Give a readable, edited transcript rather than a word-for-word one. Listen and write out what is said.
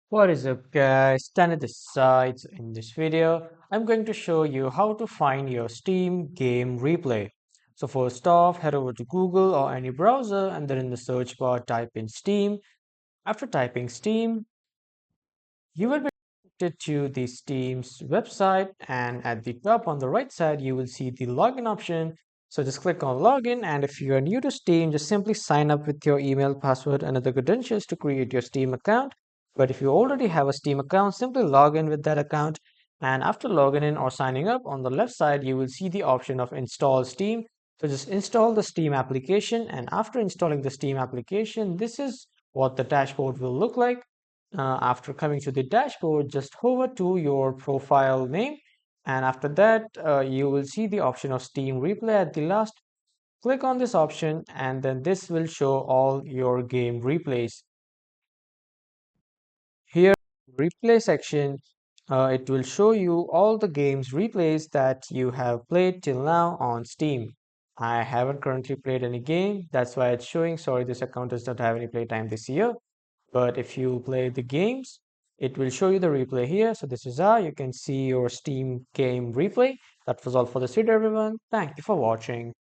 What is up guys, Stan at this side. So in this video, I'm going to show you how to find your Steam game replay. So first off, head over to Google or any browser and then in the search bar type in Steam. After typing Steam, you will be directed to the Steam's website and at the top on the right side, you will see the login option. So just click on login and if you are new to Steam, just simply sign up with your email, password and other credentials to create your Steam account. But if you already have a Steam account, simply log in with that account. And after logging in or signing up, on the left side, you will see the option of install Steam. So just install the Steam application. And after installing the Steam application, this is what the dashboard will look like. After coming to the dashboard, just hover to your profile name. And after that, you will see the option of Steam Replay at the last. Click on this option and then this will show all your game replays. Here, replay section, it will show you all the games replays that you have played till now on Steam. I haven't currently played any game, that's why it's showing. Sorry, this account does not have any playtime this year. But if you play the games, it will show you the replay here. So this is how you can see your Steam game replay. That was all for this video, everyone. Thank you for watching.